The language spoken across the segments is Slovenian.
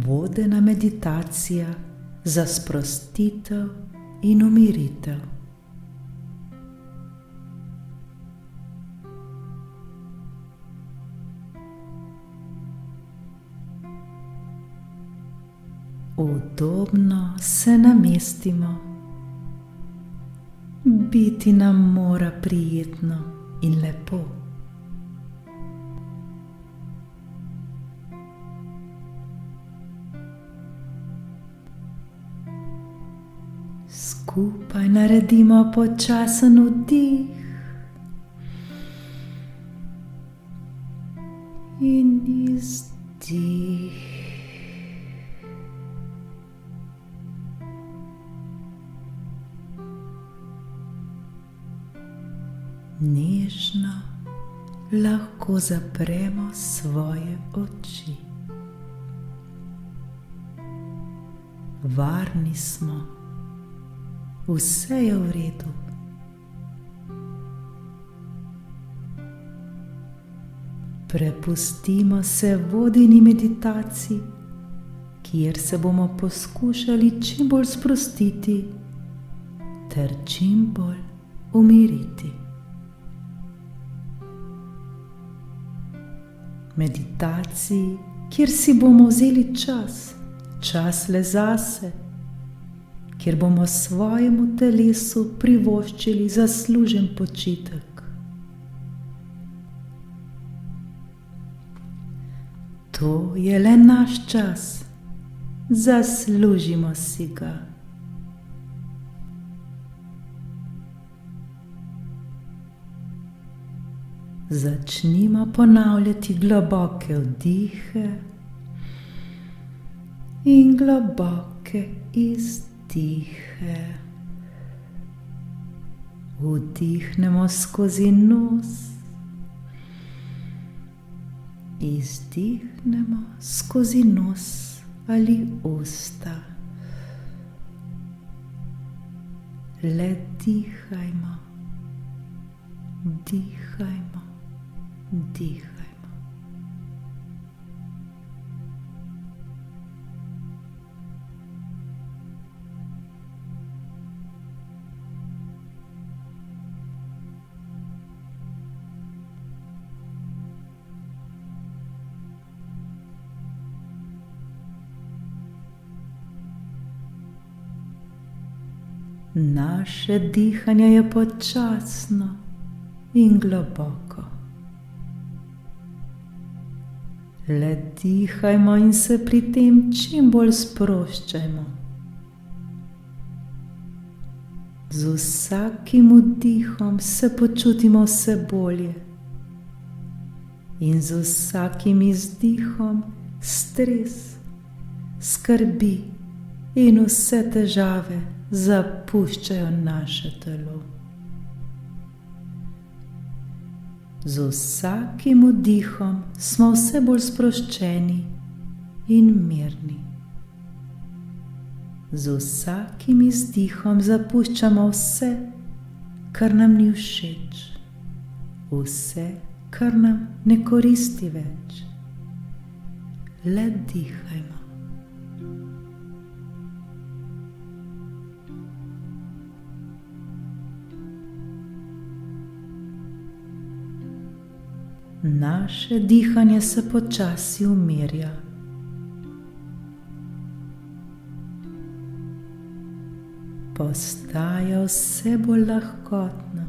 vodena meditacija za sprostitev in umiritev. Udobno se namestimo. Biti nam mora prijetno in lepo. Skupaj naredimo počasen vdih in izdih. Nežno lahko zapremo svoje oči. Varni smo, vse je v redu. Prepustimo se vodeni meditaciji, kjer se bomo poskušali čim bolj sprostiti ter čim bolj umiriti. Meditaciji, kjer si bomo vzeli čas le zase, kjer bomo svojemu telesu privoščili zaslužen počitek. To je le naš čas, zaslužimo si ga. Začnimo ponavljati globoke vdihe in globoke izdihe. Vdihnemo skozi nos, izdihnemo skozi nos ali usta. Le dihajmo, dihajmo, dihajmo. Naše dihanje je počasno in globoko. Le dihajmo in se pri tem čim bolj sproščajmo. Z vsakim vdihom se počutimo vse bolje in z vsakim izdihom stres, skrbi in vse težave zapuščajo naše telo. Z vsakim vdihom smo vse bolj sproščeni in mirni. Z vsakim izdihom zapuščamo vse, kar nam ni všeč, vse, kar nam ne koristi več. Le dihajmo. Naše dihanje se počasi umirja. Postaja vse bolj lahkotno.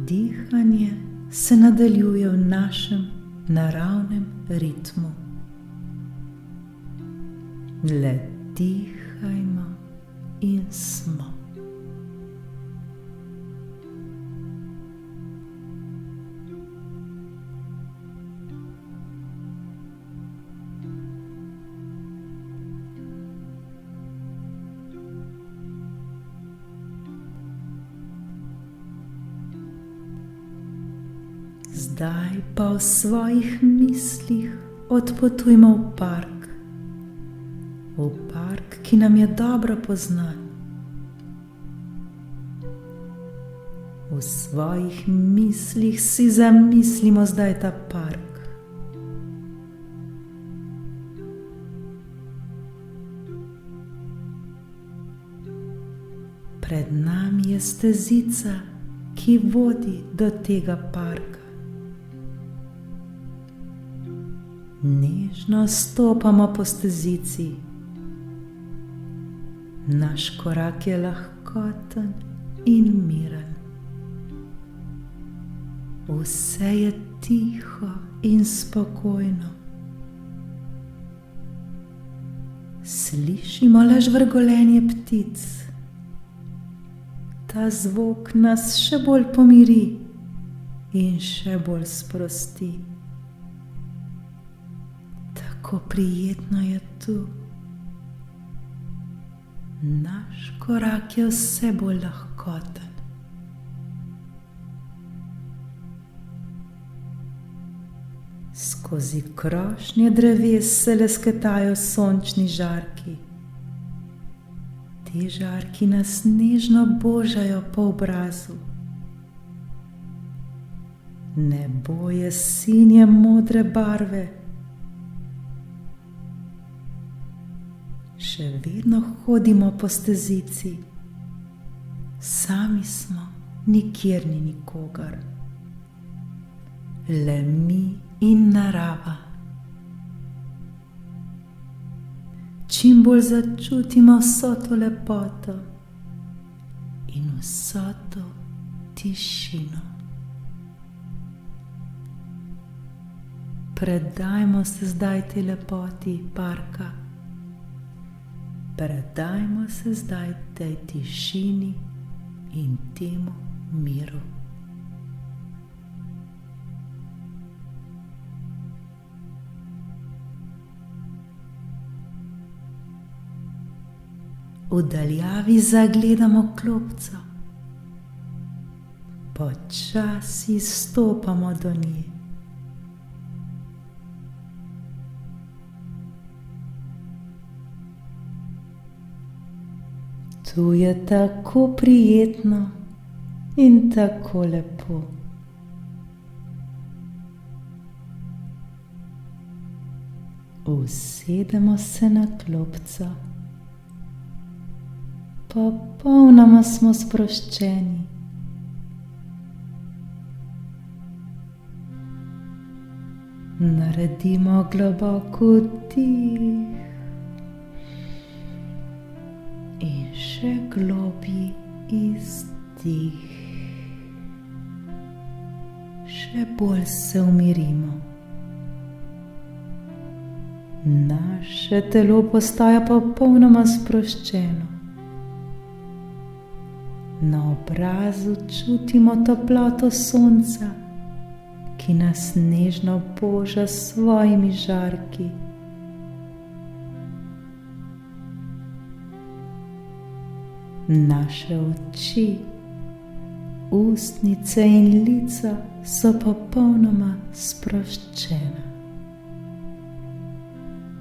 Dihanje se nadaljuje v našem naravnem ritmu. Le dihajmo in smo. Zdaj pa v svojih mislih odpotujmo v park. V park, ki nam je dobro poznan. V svojih mislih si zamislimo zdaj ta park. Pred nami je stezica, ki vodi do tega parka. Nežno stopamo po stezici. Naš korak je lahkoten in miren. Vse je tiho in spokojno. Slišimo le žvrgolenje ptic. Ta zvok nas še bolj pomiri in še bolj sprosti. Tako prijetno je tu. Naš korak je vse bolj lahkoten. Skozi krošnje dreves se lesketajo sončni žarki. Ti žarki nas nežno božajo po obrazu. Nebo je sinje modre barve. Še vedno hodimo po stezici. Sami smo, nikjer ni nikogar. Le mi in narava. Čim bolj začutimo vso to lepoto in vso to tišino. Predajmo se zdaj tej lepoti parka. Predajmo se zdaj tej tišini in temu miru. V daljavi zagledamo klopco. Počasi stopamo do nje. Tu je tako prijetno in tako lepo. Usedemo se na klopco. Popolnoma smo sproščeni. Naredimo globok vdih in še globlji izdih. Še bolj se umirimo. Naše telo postaja popolnoma sproščeno. Na obrazu čutimo toploto sonca, ki nas nežno boža s svojimi žarki. Naše oči, ustnice in lica so popolnoma sproščena.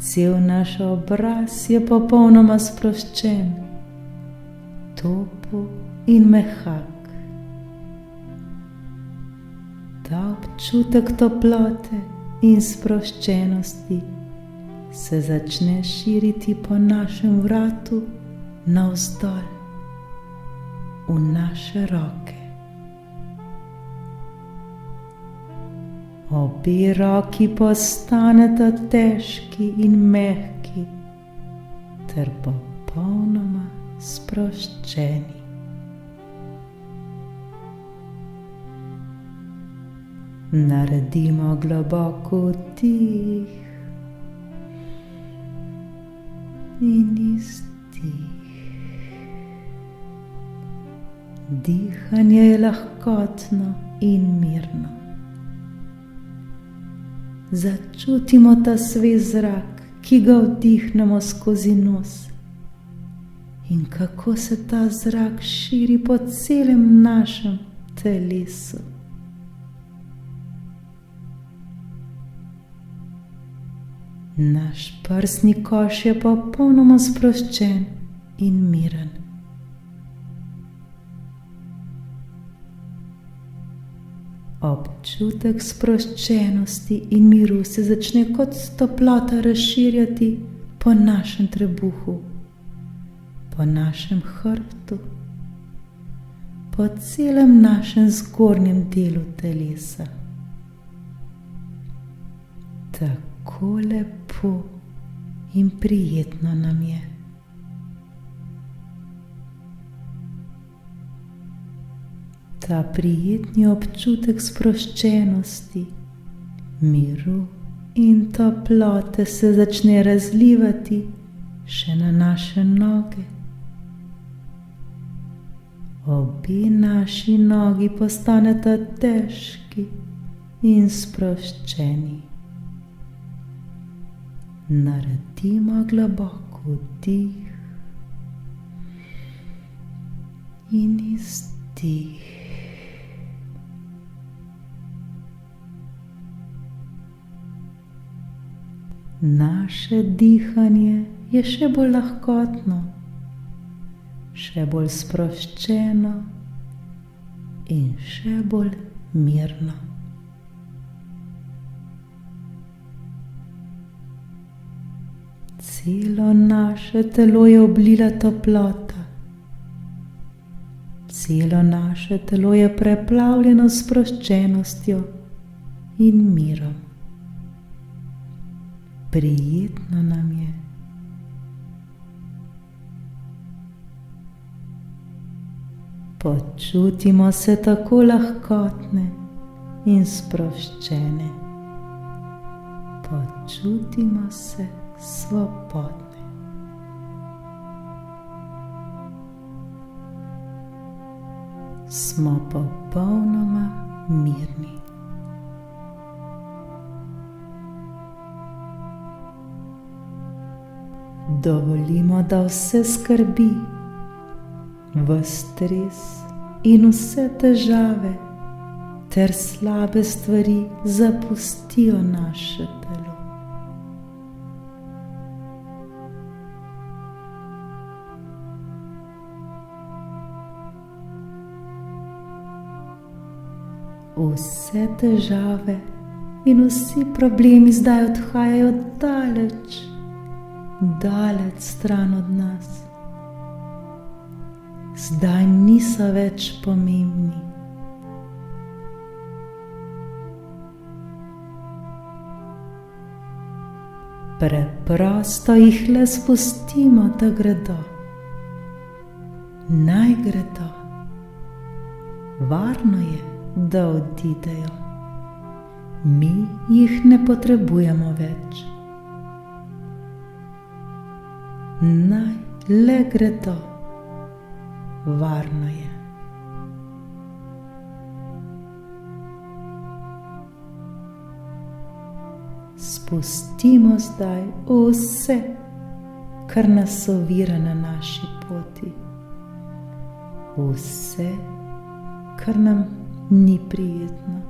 Cel naš obraz je popolnoma sproščen, topel in mehak. Ta občutek toplote in sproščenosti se začne širiti po našem vratu navzdol v naše roke. Obe roki postaneta težki in mehki ter popolnoma sproščeni. Naredimo globok vdih in izdih. Dihanje je lahkotno in mirno. Začutimo ta svež zrak, ki ga vdihnemo skozi nos, in kako se ta zrak širi po celem našem telesu. Naš prsni koš je popolnoma sproščen in miren. Občutek sproščenosti in miru se začne kot toplota razširjati po našem trebuhu, po našem hrbtu po celem našem zgornjem delu telesa. Tako lepo in prijetno nam je. Ta prijetni občutek sproščenosti, miru in toplote se začne razlivati še na naše noge. Obe naši nogi postaneta težki in sproščeni. Naredimo globok vdih in izdih. Naše dihanje je še bolj lahkotno, še bolj sproščeno in še bolj mirno. Celo naše telo je oblila toplota. Celo naše telo je preplavljeno s sproščenostjo in mirom. Prijetno nam je. Počutimo se tako lahkotne in sproščene. Počutimo se svobodne. Smo popolnoma mirni. Dovolimo, da vse skrbi, ves stres in vse težave ter slabe stvari zapustijo naše telo. Vse težave in vsi problemi zdaj odhajajo daleč, daleč stran od nas. Zdaj niso več pomembni. Preprosto jih le spustimo, da gredo. Naj gredo. Varno je, da odidejo. Mi jih ne potrebujemo več. Naj le gredo. Varno je. Spustimo zdaj vse, kar nas ovira na naši poti. Vse, kar nam ni prijetno.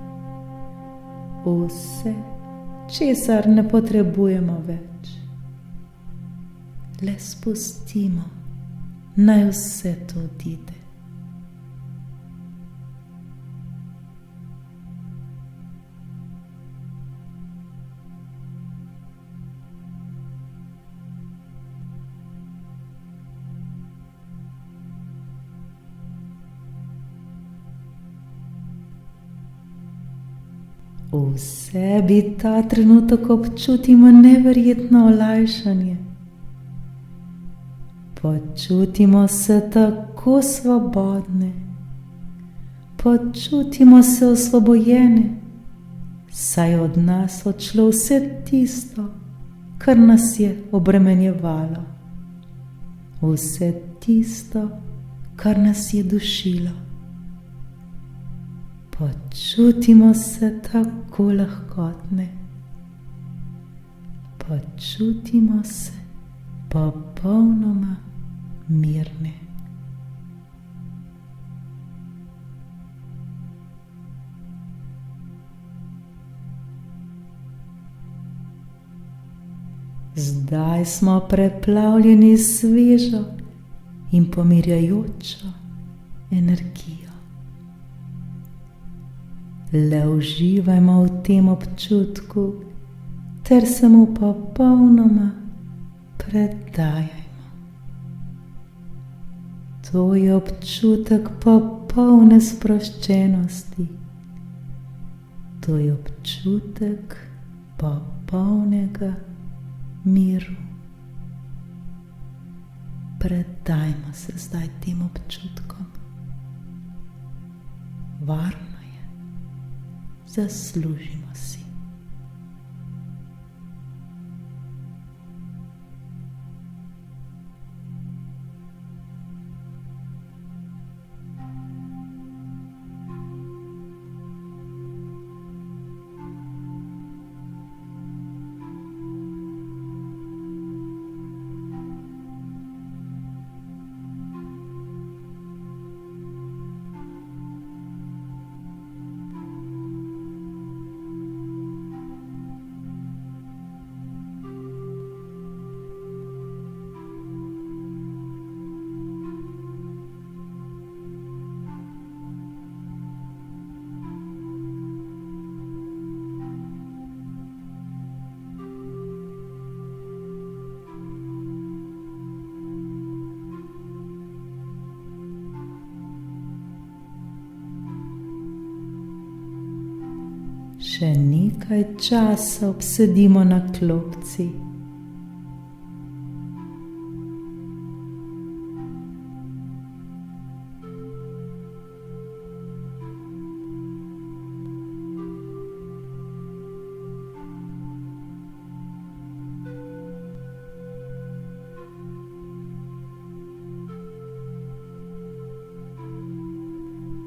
Vse, česar ne potrebujemo več. Le spustimo, naj vse to odide. V sebi ta trenutek občutimo neverjetno olajšanje. Počutimo se tako svobodne. Počutimo se osvobojene, saj je od nas odšlo vse tisto, kar nas je obremenjevalo. Vse tisto, kar nas je dušilo. Počutimo se tako lahkotne. Počutimo se popolnoma mirne. Zdaj smo preplavljeni s svežo in pomirjajočo energijo. Le uživajmo v tem občutku ter se mu popolnoma predajajmo. To je občutek popolnoma popolne sproščenosti. To je občutek popolnega miru. Predajmo se zdaj tem občutkom. Varno je, zaslužimo si. Še nekaj časa obsedimo na klopci.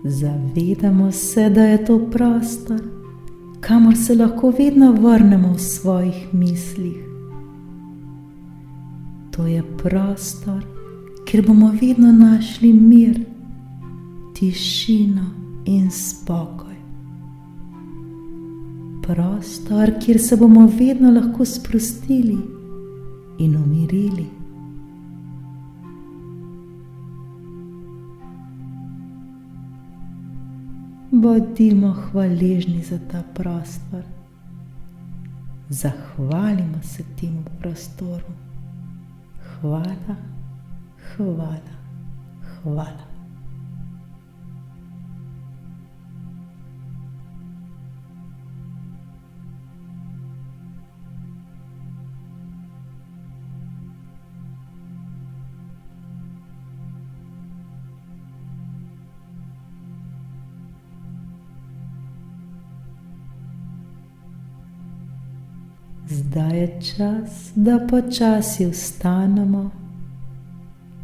Zavedamo se, da je to prostor, kamor se lahko vedno vrnemo v svojih mislih. To je prostor, kjer bomo vedno našli mir, tišino in spokoj. Prostor, kjer se bomo vedno lahko sprostili in umirili. Bodimo hvaležni za ta prostor. Zahvalimo se temu prostoru. Hvala, hvala, hvala. Zdaj je čas, da počasi vstanemo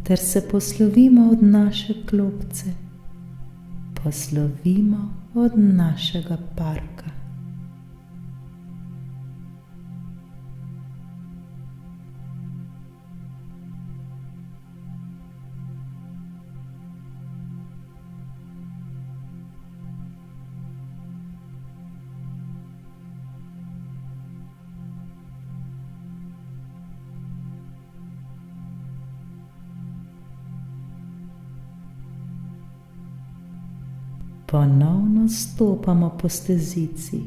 ter se poslovimo od naše klopce, poslovimo od našega parka. Ponovno stopamo po stezici.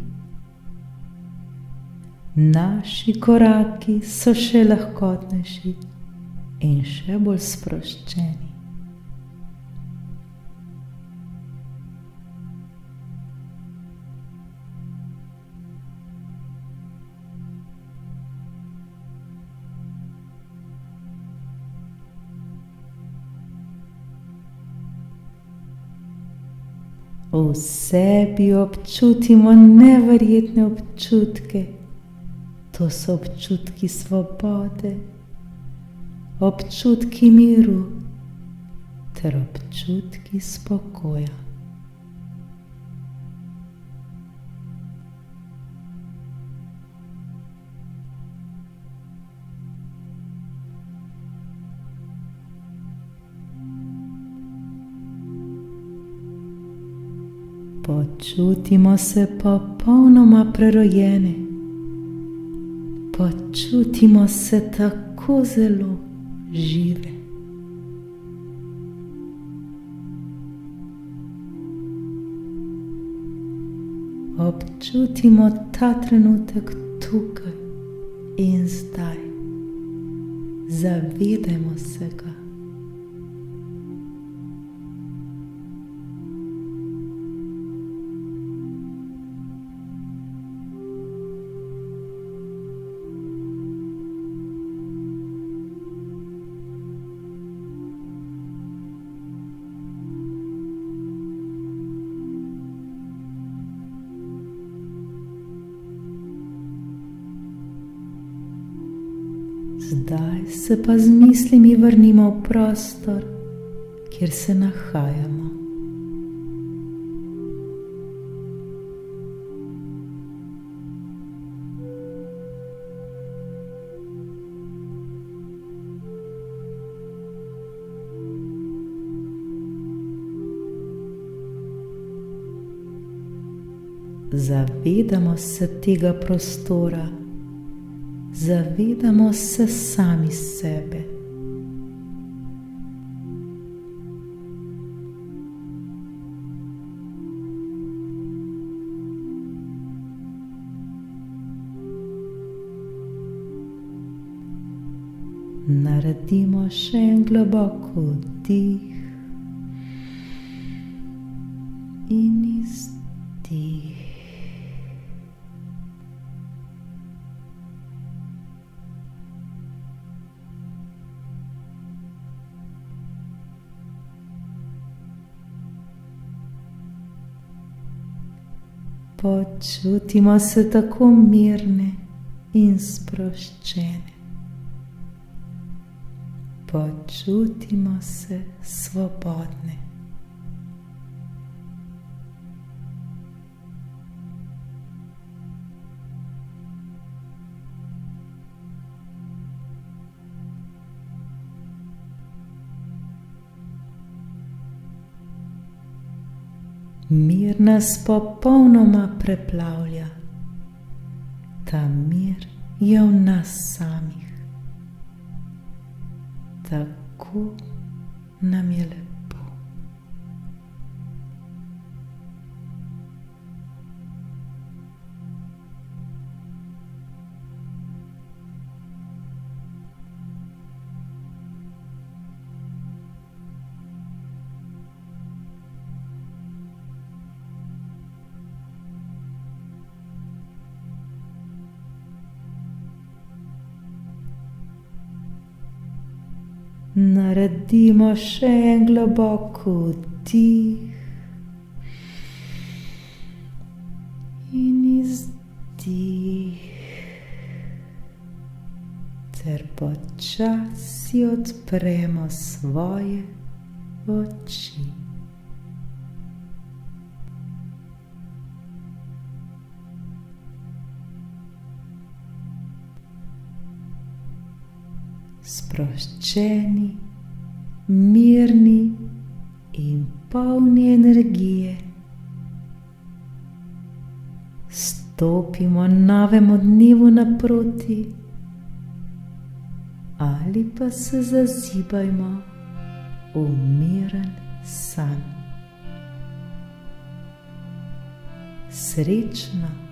Naši koraki so še lahkotnejši in še bolj sproščeni. V sebi občutimo neverjetne občutke. To so občutki svobode, občutki miru ter občutki spokoja. Počutimo se popolnoma prerojene. Počutimo se tako zelo žive. Občutimo ta trenutek tukaj in zdaj. Zavedajmo se ga. Zdaj se pa z mislimi vrnimo v prostor, kjer se nahajamo. Zavedamo se tega prostora, zavedamo se sami sebe. Naredimo še en globok vdih in izdih. Počutimo se tako mirne in sproščene. Počutimo se svobodne. Mir nas popolnoma preplavlja. Ta mir je v nas samih. Tako nam je lepo. Naredimo še en globok vdih in izdih ter počasi odpremo svoje oči. Sproščeni, mirni in polni energije, stopimo novemu dnevu naproti ali pa se zazibajmo v miren san. Srečno!